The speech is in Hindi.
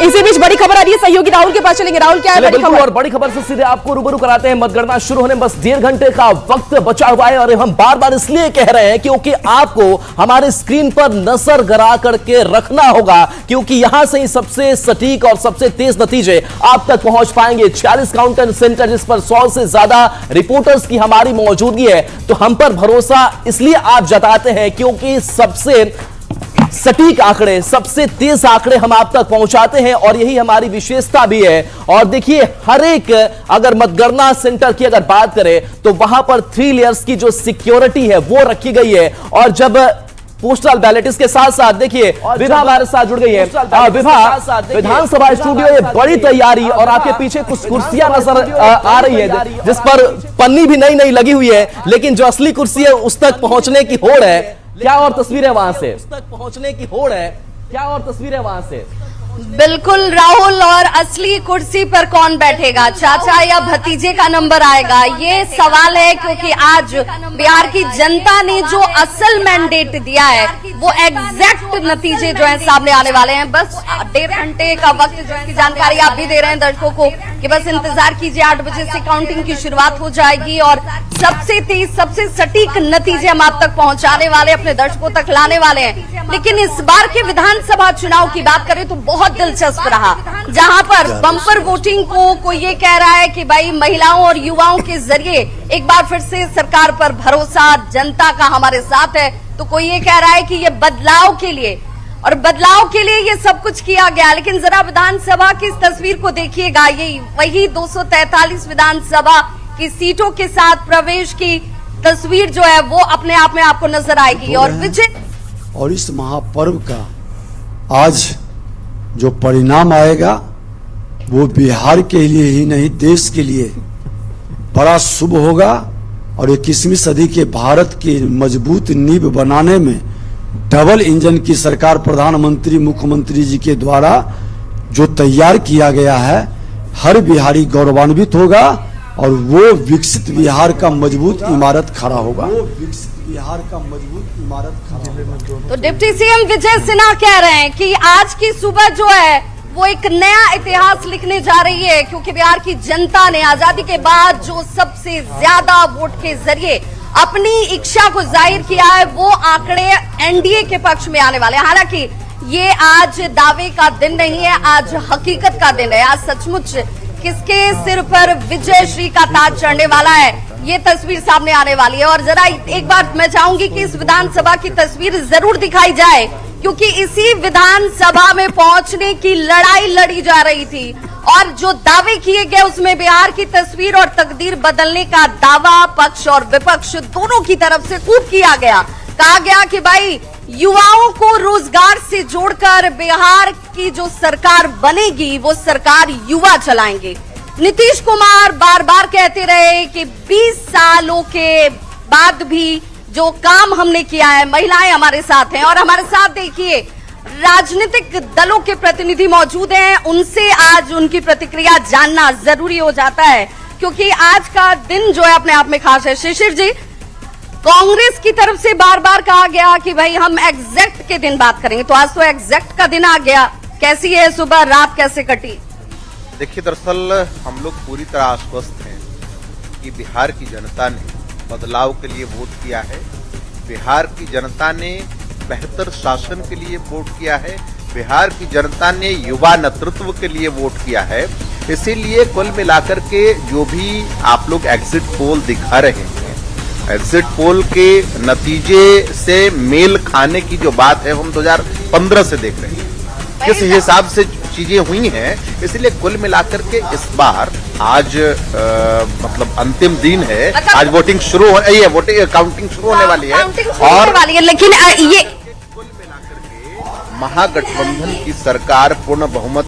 इसी बीच बड़ी खबर आ रही है, सहयोगी राहुल के पास चलेंगे। राहुल, क्या है बड़ी खबर? और बड़ी खबर से सीधे आपको रूबरू कराते हैं। मतगणना शुरू होने बस 1.5 घंटे का वक्त बचा हुआ है और हम बार बार इसलिए कह रहे हैं क्योंकि आपको हमारे स्क्रीन पर नजर गड़ा करके रखना होगा, क्योंकि यहां से ही सबसे सटीक और सबसे तेज नतीजे आप तक पहुंच पाएंगे। 46 काउंटिंग सेंटर, जिस पर 100 से ज्यादा रिपोर्टर्स की हमारी मौजूदगी है, तो हम पर भरोसा इसलिए आप जताते हैं क्योंकि सबसे सटीक आंकड़े, सबसे तेज आंकड़े हम आप तक पहुंचाते हैं और यही हमारी विशेषता भी है। और देखिए, हर एक अगर मतगणना सेंटर की अगर बात करें तो वहां पर 3 लेयर्स की जो सिक्योरिटी है वो रखी गई है। और जब पोस्टल बैलेट, इसके साथ साथ देखिए विभा हमारे साथ जुड़ गई है। विभा, विधानसभा स्टूडियो ये बड़ी तैयारी और आपके पीछे कुछ कुर्सियां नजर आ रही है जिस पर पन्नी भी नई नई लगी हुई है, लेकिन जो असली कुर्सी है उस तक पहुंचने की होड़ है। क्या और तस्वीरें वहां से उस तक पहुंचने की होड़ है, क्या और तस्वीरें वहां से? बिल्कुल राहुल, और असली कुर्सी पर कौन बैठेगा, चाचा या भतीजे का नंबर आएगा, ये सवाल है। क्योंकि आज बिहार की जनता ने जो असल मैंडेट दिया है वो एग्जैक्ट नतीजे जो है सामने आने वाले हैं। बस 1.5 घंटे का वक्त की जानकारी आप भी दे रहे हैं दर्शकों को कि बस इंतजार कीजिए, 8 बजे से काउंटिंग की शुरुआत हो जाएगी और सबसे तेज, सबसे सटीक नतीजे हम आप तक पहुंचाने वाले, अपने दर्शकों तक लाने वाले हैं। लेकिन इस बार के विधानसभा चुनाव की बात करें तो बहुत दिलचस्प रहा, जहां पर बम्पर वोटिंग को कोई ये कह रहा है कि भाई महिलाओं और युवाओं के जरिए एक बार फिर से सरकार पर भरोसा, जनता का हमारे साथ है, तो कोई ये कह रहा है कि ये बदलाव के लिए, और बदलाव के लिए ये सब कुछ किया गया। लेकिन जरा विधानसभा की इस तस्वीर को देखिएगा, ये वही 243 विधानसभा की सीटों के साथ प्रवेश की तस्वीर जो है वो अपने आप में आपको नजर आएगी। और विजय, और इस महापर्व का आज जो परिणाम आएगा वो बिहार के लिए ही नहीं, देश के लिए बड़ा शुभ होगा। और 21वीं सदी के भारत की मजबूत नींव बनाने में डबल इंजन की सरकार, प्रधानमंत्री, मुख्यमंत्री जी के द्वारा जो तैयार किया गया है, हर बिहारी गौरवान्वित होगा और वो विकसित बिहार का मजबूत इमारत खड़ा होगा। बिहार का मजबूत इमारत खड़ा होगा। तो डिप्टी सीएम विजय सिन्हा कह रहे हैं कि आज की सुबह जो है वो एक नया इतिहास लिखने जा रही है, क्योंकि बिहार की जनता ने आजादी के बाद जो सबसे ज्यादा वोट के जरिए अपनी इच्छा को जाहिर किया है, वो आंकड़े एनडीए के पक्ष में आने वाले हैं। हालांकि ये आज दावे का दिन नहीं है, आज हकीकत का दिन है। आज सचमुच किसके सिर पर विजय श्री का ताज चढ़ने वाला है, ये तस्वीर सामने आने वाली है। और जरा एक बार मैं चाहूंगी कि इस विधानसभा की तस्वीर जरूर दिखाई जाए, क्योंकि इसी विधानसभा में पहुंचने की लड़ाई लड़ी जा रही थी और जो दावे किए गए उसमें बिहार की तस्वीर और तकदीर बदलने का दावा पक्ष और विपक्ष दोनों की तरफ से खूब किया गया। कहा गया कि भाई युवाओं को रोजगार से जोड़कर बिहार की जो सरकार बनेगी वो सरकार युवा चलाएंगे। नीतीश कुमार बार बार कहते रहे कि 20 सालों के बाद भी जो काम हमने किया है, महिलाएं हमारे साथ हैं। और हमारे साथ देखिए राजनीतिक दलों के प्रतिनिधि मौजूद हैं, उनसे आज उनकी प्रतिक्रिया जानना जरूरी हो जाता है, क्योंकि आज का दिन जो है अपने आप में खास है। शिशिर जी, कांग्रेस की तरफ से बार बार कहा गया कि भाई हम एग्जैक्ट के दिन बात करेंगे, तो आज तो एग्जैक्ट का दिन आ गया। कैसी है सुबह, रात कैसे कटी? देखिए, दरअसल हम लोग पूरी तरह आश्वस्त हैं कि बिहार की जनता ने बदलाव के लिए वोट किया है, बिहार की जनता ने बेहतर शासन के लिए वोट किया है, बिहार की जनता ने युवा नेतृत्व के लिए वोट किया है। इसीलिए कुल मिलाकर के जो भी आप लोग एग्जिट पोल दिखा रहे हैं, एग्जिट पोल के नतीजे से मेल खाने की जो बात है हम 2015 से देख रहे हैं, किस हिसाब से चीजें हुई हैं। इसलिए कुल मिलाकर के इस बार आज मतलब अंतिम दिन है, आज वोटिंग शुरू हो रही है, वोटिंग काउंटिंग शुरू होने वाली है और लेकिन ये कुल मिलाकर के महागठबंधन की सरकार पूर्ण बहुमत